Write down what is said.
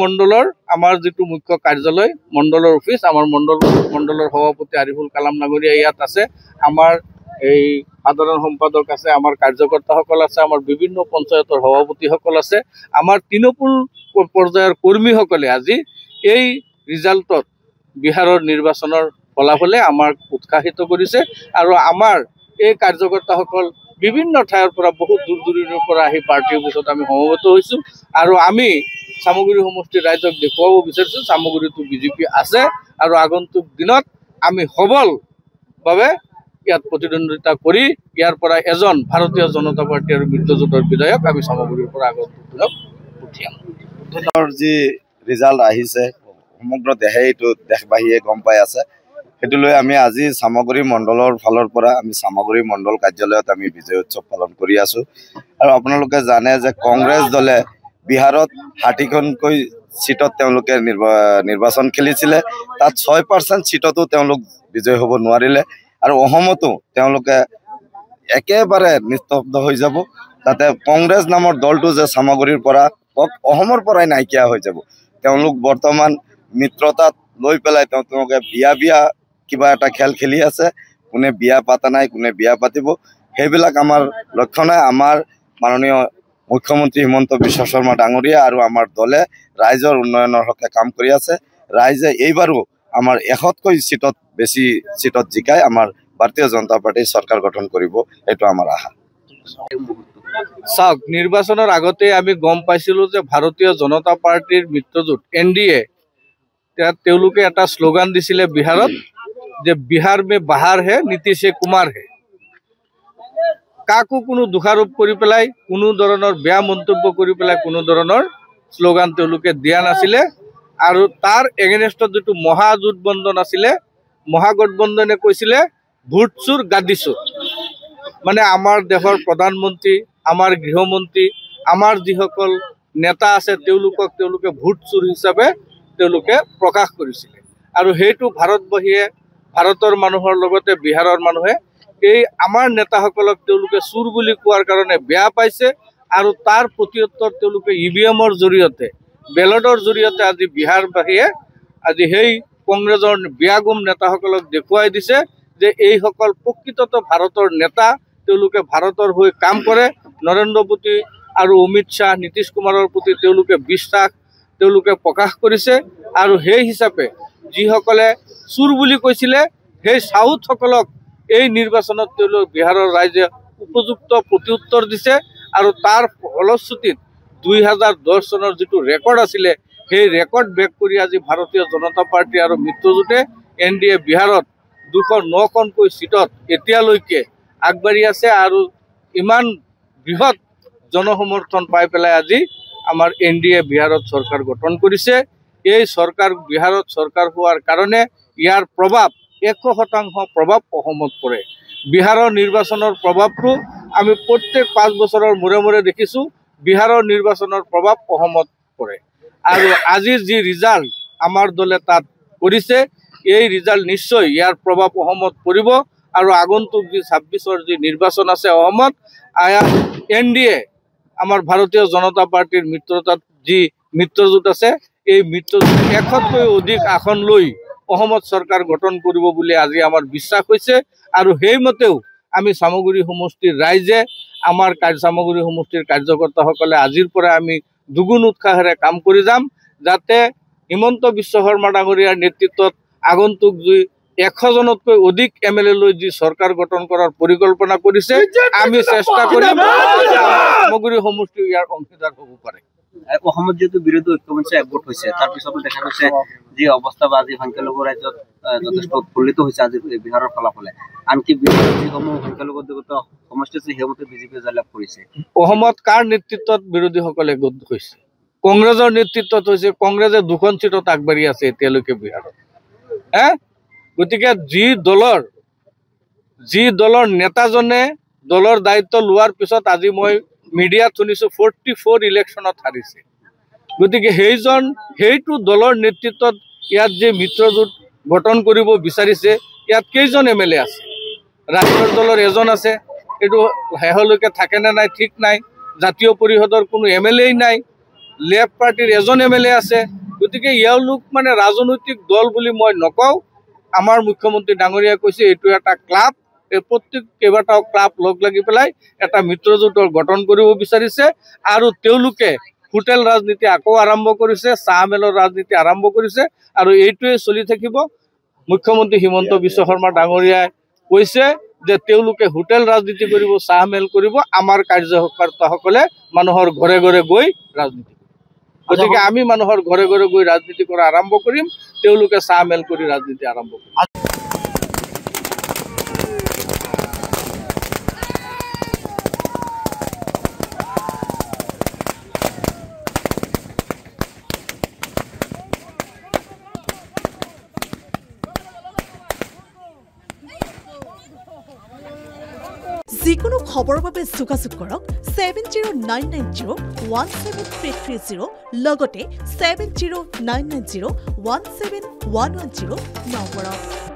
মণ্ডলৰ আমাৰ যেটো মুখ্য কাৰ্যালয় মণ্ডলৰ অফিস আমাৰ মণ্ডলৰ সভাপতি আৰিফুল কালাম নাগৰিয়া ইয়াত আছে আমাৰ এই সাধাৰণ সম্পাদক আছে আমাৰ কাৰ্যকৰ্তাসকল আছে আমাৰ বিভিন্ন পঞ্চায়তৰ সভাপতিসকল আছে আমাৰ তৃণমূল পৰ্যায়ৰ কৰ্মীসকলে আজি এই ৰিজাল্টত বিহাৰৰ নিৰ্বাচনৰ ফলাফলে আমাক উৎসাহিত কৰিছে আৰু আমাৰ এই কাৰ্যকৰ্তাসকল বিভিন্ন ঠাইৰ পৰা বহুত দূৰ দূৰণিৰ পৰা আহি পাৰ্টি অফিচত আমি সমবেত হৈছো আৰু আমি সামগ্ৰী সমষ্টিৰ ৰাইজক দেখুৱাব বিচাৰিছো সামগ্ৰীটো বিজেপি আছে আৰু আগন্তুক দিনত আমি সবলভাৱে ইয়াত প্ৰতিদ্বন্দ্বিতা কৰি ইয়াৰ পৰা এজন ভাৰতীয় জনতা পাৰ্টি আৰু মিত্ৰজোঁটৰ বিধায়ক আমি সামগ্ৰীৰ পৰা আগন্তুক দিনত উঠিয়াম যি ৰিজাল্ট আহিছে সমগ্ৰ দেশে এইটো দেশবাসীয়ে গম পাই আছে সেইটো লৈ আমি আজি সামগ্ৰী মণ্ডলৰ ফালৰ পৰা আমি সামগ্ৰী মণ্ডল কাৰ্যালয়ত আমি বিজয় উৎসৱ পালন কৰি আছো আৰু আপোনালোকে জানে যে কংগ্ৰেছ দলে বিহাৰত 60খনকৈ সিটত তেওঁলোকে নিৰ্বাচন খেলিছিলে তাত 6% সিটতো তেওঁলোক বিজয় হ'ব নোৱাৰিলে আৰু অসমতো তেওঁলোকে একেবাৰে নিস্তব্ধ হৈ যাব তাতে কংগ্ৰেছ নামৰ দলটো যে সামগ্ৰীৰ পৰা অসমৰ পৰাই নাইকিয়া হৈ যাব তেওঁলোক বৰ্তমান মিত্ৰতাত লৈ পেলাই তেওঁলোকে বিয়া কিবা এটা খেল খেলি আছে কোনে বিয়া পাতা নাই কোনে বিয়া পাতিব সেইবিলাক আমাৰ লক্ষ্য নাই আমাৰ মাননীয় মুখ্যমন্ত্ৰী হিমন্ত বিশ্ব শৰ্মা ডাঙৰীয়া আৰু আমাৰ দলে ৰাইজৰ উন্নয়নৰ হকে কাম কৰি আছে ৰাইজে এইবাৰো আমাৰ 100কৈ সিটত বেছি সিটত জিকাই আমাৰ ভাৰতীয় জনতা পাৰ্টি চৰকাৰ গঠন কৰিব এইটো আমাৰ আশা চাওক নিৰ্বাচনৰ আগতে আমি গম পাইছিলো যে ভাৰতীয় জনতা পাৰ্টিৰ মিত্ৰজোঁট এনডিএ তেওঁলোকে এটা স্লোগান দিছিলে বিহাৰত যে বিহাৰ মে বাহাৰ হে নীতিশে কুমাৰ হে কাকো কোনো দোষাৰোপ কৰি পেলাই কোনো ধৰণৰ বেয়া মন্তব্য কৰি পেলাই কোনো ধৰণৰ স্লোগান তেওঁলোকে দিয়া নাছিলে আৰু তাৰ এগেইনষ্টত যেটো মহাজোটবন্ধন আছিলে মহাগঠবন্ধনে কৈছিলে ভোট চুৰ গাদী চুৰ মানে আমাৰ দেশৰ প্ৰধানমন্ত্ৰী আমাৰ গৃহমন্ত্ৰী আমাৰ যিসকল নেতা আছে তেওঁলোকে ভোট চুৰ হিচাপে তেওঁলোকে প্ৰকাশ কৰিছিলে আৰু হেতু ভাৰতবাসীয়ে ভাৰতৰ মানুহৰ লগতে বিহাৰৰ মানুহে এই আমাৰ নেতাসকলক তেওঁলোকে চুৰ বুলি কোৱাৰ কাৰণে বেয়া পাইছে আৰু তাৰ প্ৰতিউত্তৰ তেওঁলোকে ইভিএমৰ জৰিয়তে বেলটৰ জৰিয়তে আজি বিহাৰবাসীয়ে আজি সেই কংগ্ৰেছৰ বিয়াগুম নেতাসকলক দেখুৱাই দিছে যে এইসকল প্ৰকৃততে ভাৰতৰ নেতা তেওঁলোকে ভাৰতৰ হৈ কাম কৰে নৰেন্দ্ৰ মোদী আৰু অমিত শাহ নীতিশ কুমাৰৰ প্ৰতি তেওঁলোকে বিশ্বাস তেওঁলোকে প্ৰকাশ কৰিছে আৰু সেই হিচাপে যিসকলে চুৰ বুলি কৈছিলে সেই সাউথসকলক এই নিৰ্বাচনত তেওঁলোক বিহাৰৰ ৰাইজে উপযুক্ত প্ৰতিউত্তৰ দিছে আৰু তাৰ ফলশ্ৰুতিত 2010 চনৰ যেটো ৰেকৰ্ড আছিলে সেই ৰেকৰ্ড ব্ৰেক কৰি আজি ভাৰতীয় জনতা পাৰ্টি আৰু মিত্ৰজোঁটে এনডিএ বিহাৰত 209খনকৈ সিটত এতিয়ালৈকে আগবাঢ়ি আছে আৰু ইমান বৃহৎ জনসমৰ্থন পাই পেলাই আজি আমাৰ এনডিএ বিহাৰত চৰকাৰ গঠন কৰিছে এই চৰকাৰ বিহাৰত চৰকাৰ হোৱাৰ কাৰণে ইয়াৰ প্ৰভাৱ 100% প্ৰভাৱ অসমত পৰে বিহাৰৰ নিৰ্বাচনৰ প্ৰভাৱটো আমি প্ৰত্যেক 5 বছৰৰ মূৰে দেখিছো বিহাৰৰ নিৰ্বাচনৰ প্ৰভাৱ অসমত পৰে আৰু আজিৰ যি ৰিজাল্ট আমাৰ দলে তাত কৰিছে এই ৰিজাল্ট নিশ্চয় ইয়াৰ প্ৰভাৱ অসমত পৰিব আৰু আগন্তুক যি 26ৰ যি নিৰ্বাচন আছে অসমত এনডিএ আমাৰ ভাৰতীয় জনতা পাৰ্টিৰ মিত্ৰতাত যি মিত্ৰজোঁট আছে এই মিত্ৰজোঁট 100তকৈ অধিক আসন লৈ অসমত চৰকাৰ গঠন কৰিব বুলি আজি আমাৰ বিশ্বাস হৈছে আৰু সেইমতেও আমি সামগ্ৰী সমষ্টিৰ ৰাইজে আমাৰ সামগ্ৰী সমষ্টিৰ কাৰ্যকৰ্তাসকলে আজিৰ পৰা আমি দুগুণ উৎসাহেৰে কাম কৰি যাম যাতে হিমন্ত বিশ্ব শৰ্মা ডাঙৰীয়াৰ নেতৃত্বত আগন্তুক যি 100জনতকৈ অধিক এমএলএ লৈ যি চৰকাৰ গঠন কৰাৰ পৰিকল্পনা কৰিছে আমি চেষ্টা কৰিম সামগ্ৰী সমষ্টি ইয়াৰ অংশীদাৰ হ'ব পাৰে অসমত যেহেতু বিৰোধী ঐক্যমঞ্চ একগোট হৈছে তাৰ পিছতো দেখা গৈছে যি অৱস্থা বা আজি সংখ্যালঘু ৰাজ্যত যথেষ্ট উৎফুল্লিত হৈছে আজি বিহাৰৰ ফলাফলে আনকি বিহাৰৰ যিসমূহ সংখ্যালঘু সমষ্টি আছে সেইমতে বিজেপিয়ে জয়লাভ কৰিছে অসমত কাৰ নেতৃত্বত বিৰোধীসকলে গোট হৈছে কংগ্ৰেছৰ নেতৃত্বত হৈছে কংগ্ৰেছে 2খন সিটত আগবাঢ়ি আছে এতিয়ালৈকে বিহাৰত গতিকে যি দলৰ নেতাজনে দলৰ দায়িত্ব লোৱাৰ পিছত আজি মই মিডিয়াত শুনিছো 44 ইলেকশ্যনত হাৰিছে গতিকে সেইটো দলৰ নেতৃত্বত ইয়াত যে মিত্ৰজোঁট গঠন কৰিব বিচাৰিছে ইয়াত কেইজন এমএলএ আছে ৰাষ্ট্ৰীয় দলৰ এজন আছে এইটো হেহলৈকে থাকে না নাই ঠিক নাই জাতীয় পৰিষদৰ কোনো এমএলএ নাই লেফট পাৰ্টিৰ এজন MLA আছে গতিকে এওঁলোক মানে ৰাজনৈতিক দল বুলি মই নকওঁ আমাৰ মুখ্যমন্ত্ৰী ডাঙৰীয়াই কৈছে এইটো এটা ক্লাব এই প্ৰত্যেক কেইবাটাও ক্লাব লগ লাগি পেলাই এটা মিত্ৰজোঁট দল গঠন কৰিব বিচাৰিছে আৰু তেওঁলোকে হোটেল ৰাজনীতি আকৌ আৰম্ভ কৰিছে চাহ মেলৰ ৰাজনীতি আৰম্ভ কৰিছে আৰু এইটোৱে চলি থাকিব মুখ্যমন্ত্ৰী হিমন্ত বিশ্ব শৰ্মা ডাঙৰীয়াই কৈছে যে তেওঁলোকে হোটেল ৰাজনীতি কৰিব চাহ মেল কৰিব আমাৰ কাৰ্যকৰ্তাসকলে মানুহৰ ঘৰে ঘৰে গৈ ৰাজনীতি গতিকে আমি মানুহৰ ঘৰে ঘৰে গৈ ৰাজনীতি কৰা আৰম্ভ কৰিম তেওঁলোকে চাহ মেল কৰি ৰাজনীতি আৰম্ভ কৰিম যিকোনো খবৰৰ বাবে যোগাযোগ কৰক 7099017330 লগতে 7099017110 নম্বৰত